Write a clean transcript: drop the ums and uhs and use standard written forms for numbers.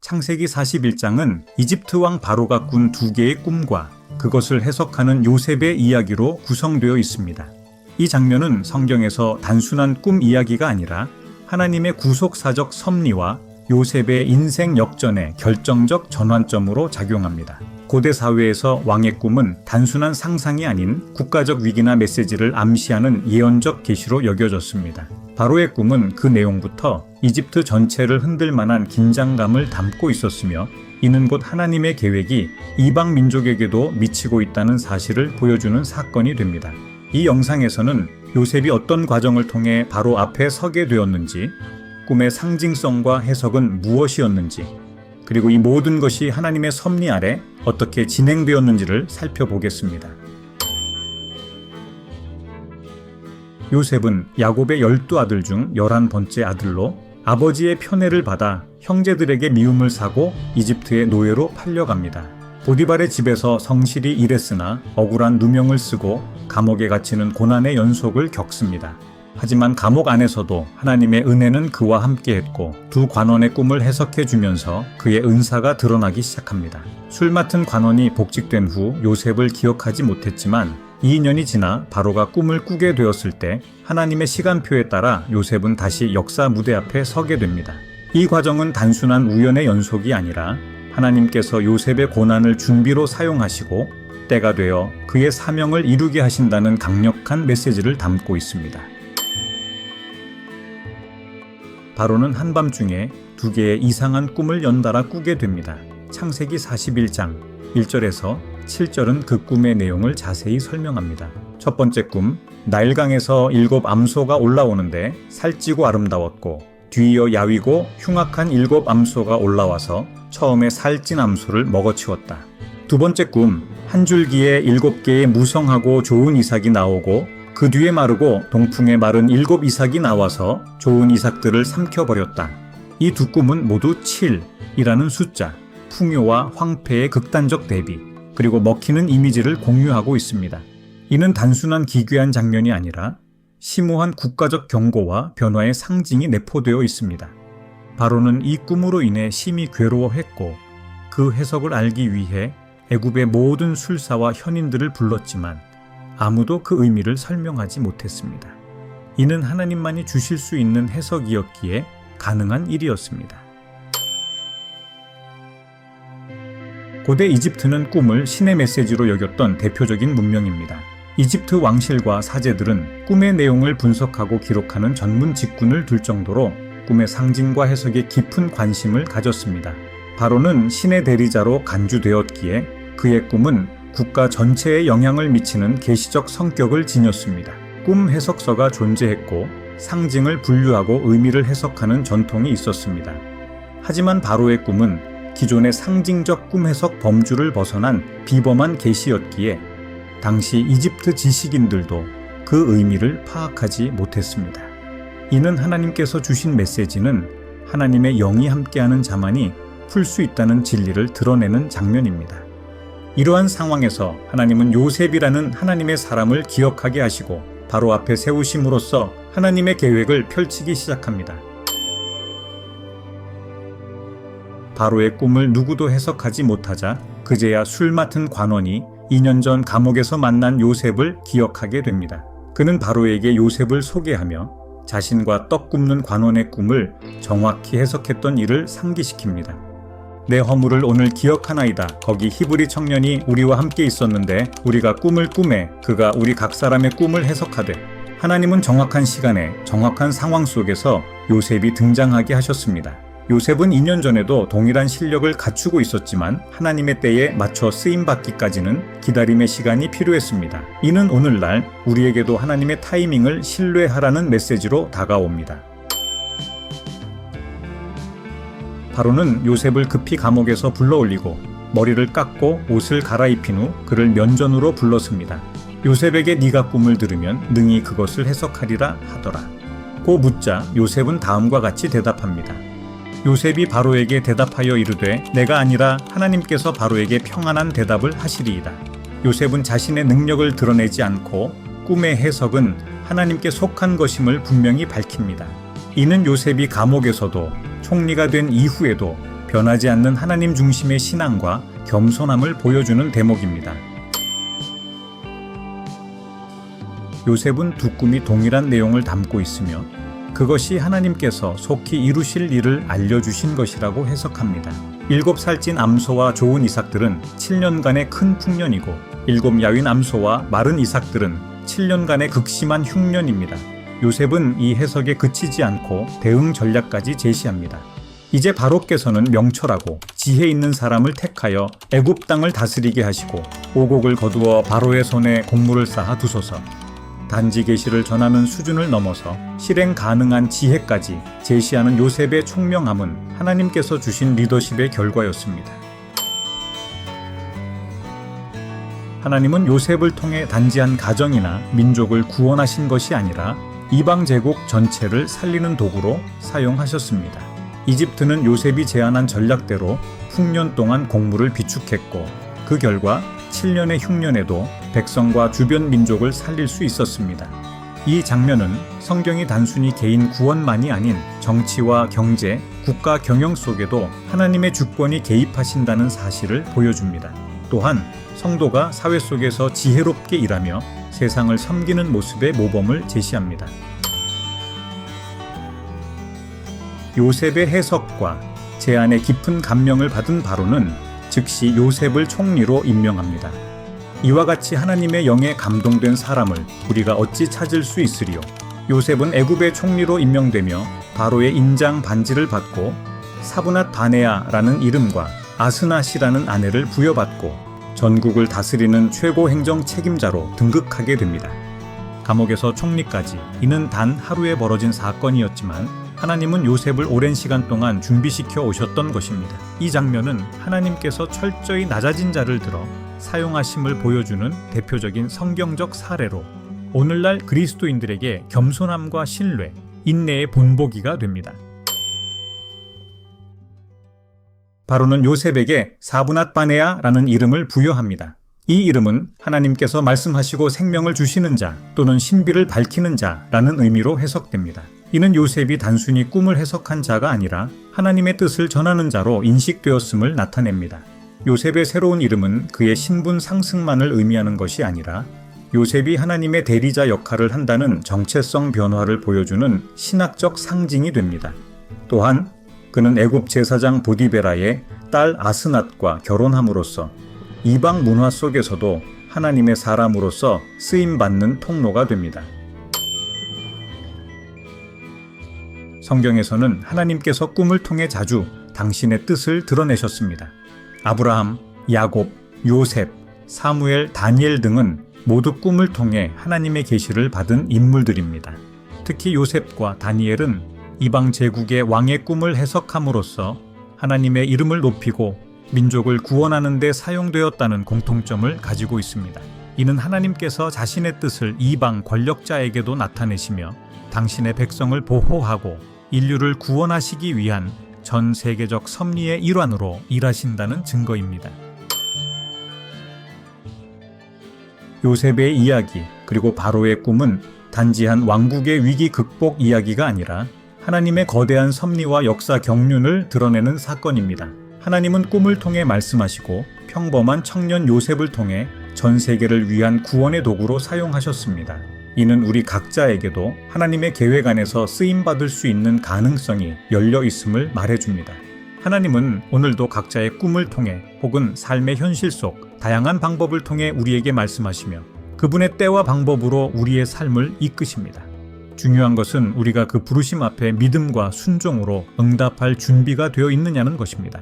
창세기 41장은 이집트 왕 바로가 꾼 두 개의 꿈과 그것을 해석하는 요셉의 이야기로 구성되어 있습니다. 이 장면은 성경에서 단순한 꿈 이야기가 아니라 하나님의 구속사적 섭리와 요셉의 인생 역전의 결정적 전환점으로 작용합니다. 고대 사회에서 왕의 꿈은 단순한 상상이 아닌 국가적 위기나 메시지를 암시하는 예언적 계시로 여겨졌습니다. 바로의 꿈은 그 내용부터 이집트 전체를 흔들 만한 긴장감을 담고 있었으며 이는 곧 하나님의 계획이 이방 민족에게도 미치고 있다는 사실을 보여주는 사건이 됩니다. 이 영상에서는 요셉이 어떤 과정을 통해 바로 앞에 서게 되었는지, 꿈의 상징성과 해석은 무엇이었는지, 그리고 이 모든 것이 하나님의 섭리 아래 어떻게 진행되었는지를 살펴보겠습니다. 요셉은 야곱의 12아들 중 11번째 아들로 아버지의 편애를 받아 형제들에게 미움을 사고 이집트의 노예로 팔려갑니다. 보디발의 집에서 성실히 일했으나 억울한 누명을 쓰고 감옥에 갇히는 고난의 연속을 겪습니다. 하지만 감옥 안에서도 하나님의 은혜는 그와 함께했고 두 관원의 꿈을 해석해 주면서 그의 은사가 드러나기 시작합니다. 술 맡은 관원이 복직된 후 요셉을 기억하지 못했지만 2년이 지나 바로가 꿈을 꾸게 되었을 때 하나님의 시간표에 따라 요셉은 다시 역사 무대 앞에 서게 됩니다. 이 과정은 단순한 우연의 연속이 아니라 하나님께서 요셉의 고난을 준비로 사용하시고 때가 되어 그의 사명을 이루게 하신다는 강력한 메시지를 담고 있습니다. 바로는 한밤중에 두 개의 이상한 꿈을 연달아 꾸게 됩니다. 창세기 41장 1절에서 7절은 그 꿈의 내용을 자세히 설명합니다. 첫 번째 꿈, 나일강에서 7 암소가 올라오는데 살찌고 아름다웠고 뒤이어 야위고 흉악한 7 암소가 올라와서 처음에 살찐 암소를 먹어치웠다. 두 번째 꿈, 한 줄기에 7개의 무성하고 좋은 이삭이 나오고 그 뒤에 마르고 동풍에 마른 7 이삭이 나와서 좋은 이삭들을 삼켜버렸다. 이 두 꿈은 모두 7이라는 숫자, 풍요와 황폐의 극단적 대비, 그리고 먹히는 이미지를 공유하고 있습니다. 이는 단순한 기괴한 장면이 아니라 심오한 국가적 경고와 변화의 상징이 내포되어 있습니다. 바로는 이 꿈으로 인해 심히 괴로워했고 그 해석을 알기 위해 애굽의 모든 술사와 현인들을 불렀지만 아무도 그 의미를 설명하지 못했습니다. 이는 하나님만이 주실 수 있는 해석이었기에 가능한 일이었습니다. 고대 이집트는 꿈을 신의 메시지로 여겼던 대표적인 문명입니다. 이집트 왕실과 사제들은 꿈의 내용을 분석하고 기록하는 전문 직군을 둘 정도로 꿈의 상징과 해석에 깊은 관심을 가졌습니다. 바로는 신의 대리자로 간주되었기에 그의 꿈은 국가 전체에 영향을 미치는 계시적 성격을 지녔습니다. 꿈 해석서가 존재했고 상징을 분류하고 의미를 해석하는 전통이 있었습니다. 하지만 바로의 꿈은 기존의 상징적 꿈 해석 범주를 벗어난 비범한 계시였기에 당시 이집트 지식인들도 그 의미를 파악하지 못했습니다. 이는 하나님께서 주신 메시지는 하나님의 영이 함께하는 자만이 풀 수 있다는 진리를 드러내는 장면입니다. 이러한 상황에서 하나님은 요셉이라는 하나님의 사람을 기억하게 하시고 바로 앞에 세우심으로써 하나님의 계획을 펼치기 시작합니다. 바로의 꿈을 누구도 해석하지 못하자 그제야 술 맡은 관원이 2년 전 감옥에서 만난 요셉을 기억하게 됩니다. 그는 바로에게 요셉을 소개하며 자신과 떡 굽는 관원의 꿈을 정확히 해석했던 일을 상기시킵니다. 내 허물을 오늘 기억하나이다. 거기 히브리 청년이 우리와 함께 있었는데 우리가 꿈을 꾸매 그가 우리 각 사람의 꿈을 해석하되 하나님은 정확한 시간에 정확한 상황 속에서 요셉이 등장하게 하셨습니다. 요셉은 2년 전에도 동일한 실력을 갖추고 있었지만 하나님의 때에 맞춰 쓰임받기까지는 기다림의 시간이 필요했습니다. 이는 오늘날 우리에게도 하나님의 타이밍을 신뢰하라는 메시지로 다가옵니다. 바로는 요셉을 급히 감옥에서 불러올리고 머리를 깎고 옷을 갈아입힌 후 그를 면전으로 불렀습니다. 요셉에게 네가 꿈을 들으면 능히 그것을 해석하리라 하더라. 고 묻자 요셉은 다음과 같이 대답합니다. 요셉이 바로에게 대답하여 이르되 내가 아니라 하나님께서 바로에게 평안한 대답을 하시리이다. 요셉은 자신의 능력을 드러내지 않고 꿈의 해석은 하나님께 속한 것임을 분명히 밝힙니다. 이는 요셉이 감옥에서도 총리가 된 이후에도 변하지 않는 하나님 중심의 신앙과 겸손함을 보여주는 대목입니다. 요셉은 두 꿈이 동일한 내용을 담고 있으며 그것이 하나님께서 속히 이루실 일을 알려주신 것이라고 해석합니다. 7살 찐 암소와 좋은 이삭들은 7년간의 큰 풍년이고 7 야윈 암소와 마른 이삭들은 7년간의 극심한 흉년입니다. 요셉은 이 해석에 그치지 않고 대응 전략까지 제시합니다. 이제 바로께서는 명철하고 지혜 있는 사람을 택하여 애굽 땅을 다스리게 하시고 오곡을 거두어 바로의 손에 곡물을 쌓아 두소서. 단지 계시를 전하는 수준을 넘어서 실행 가능한 지혜까지 제시하는 요셉의 총명함은 하나님께서 주신 리더십의 결과였습니다. 하나님은 요셉을 통해 단지 한 가정이나 민족을 구원하신 것이 아니라 이방 제국 전체를 살리는 도구로 사용하셨습니다. 이집트는 요셉이 제안한 전략대로 풍년 동안 곡물을 비축했고 그 결과 7년의 흉년에도 백성과 주변 민족을 살릴 수 있었습니다. 이 장면은 성경이 단순히 개인 구원만이 아닌 정치와 경제, 국가 경영 속에도 하나님의 주권이 개입하신다는 사실을 보여줍니다. 또한 성도가 사회 속에서 지혜롭게 일하며 세상을 섬기는 모습의 모범을 제시합니다. 요셉의 해석과 제안에 깊은 감명을 받은 바로는 즉시 요셉을 총리로 임명합니다. 이와 같이 하나님의 영에 감동된 사람을 우리가 어찌 찾을 수 있으리요? 요셉은 애굽의 총리로 임명되며 바로의 인장 반지를 받고 사브낫 바네아라는 이름과 아스낫이라는 아내를 부여받고 전국을 다스리는 최고 행정 책임자로 등극하게 됩니다. 감옥에서 총리까지 이는 단 하루에 벌어진 사건이었지만 하나님은 요셉을 오랜 시간 동안 준비시켜 오셨던 것입니다. 이 장면은 하나님께서 철저히 낮아진 자를 들어 사용하심을 보여주는 대표적인 성경적 사례로 오늘날 그리스도인들에게 겸손함과 신뢰, 인내의 본보기가 됩니다. 바로는 요셉에게 사브낫 바네아라는 이름을 부여합니다. 이 이름은 하나님께서 말씀하시고 생명을 주시는 자 또는 신비를 밝히는 자라는 의미로 해석됩니다. 이는 요셉이 단순히 꿈을 해석한 자가 아니라 하나님의 뜻을 전하는 자로 인식되었음을 나타냅니다. 요셉의 새로운 이름은 그의 신분 상승만을 의미하는 것이 아니라 요셉이 하나님의 대리자 역할을 한다는 정체성 변화를 보여주는 신학적 상징이 됩니다. 또한 그는 애굽 제사장 보디베라의 딸 아스낫과 결혼함으로써 이방 문화 속에서도 하나님의 사람으로서 쓰임받는 통로가 됩니다. 성경에서는 하나님께서 꿈을 통해 자주 당신의 뜻을 드러내셨습니다. 아브라함, 야곱, 요셉, 사무엘, 다니엘 등은 모두 꿈을 통해 하나님의 계시를 받은 인물들입니다. 특히 요셉과 다니엘은 이방 제국의 왕의 꿈을 해석함으로써 하나님의 이름을 높이고 민족을 구원하는 데 사용되었다는 공통점을 가지고 있습니다. 이는 하나님께서 자신의 뜻을 이방 권력자에게도 나타내시며 당신의 백성을 보호하고 인류를 구원하시기 위한 전 세계적 섭리의 일환으로 일하신다는 증거입니다. 요셉의 이야기 그리고 바로의 꿈은 단지 한 왕국의 위기 극복 이야기가 아니라 하나님의 거대한 섭리와 역사 경륜을 드러내는 사건입니다. 하나님은 꿈을 통해 말씀하시고 평범한 청년 요셉을 통해 전 세계를 위한 구원의 도구로 사용하셨습니다. 이는 우리 각자에게도 하나님의 계획 안에서 쓰임받을 수 있는 가능성이 열려 있음을 말해줍니다. 하나님은 오늘도 각자의 꿈을 통해 혹은 삶의 현실 속 다양한 방법을 통해 우리에게 말씀하시며 그분의 때와 방법으로 우리의 삶을 이끄십니다. 중요한 것은 우리가 그 부르심 앞에 믿음과 순종으로 응답할 준비가 되어 있느냐는 것입니다.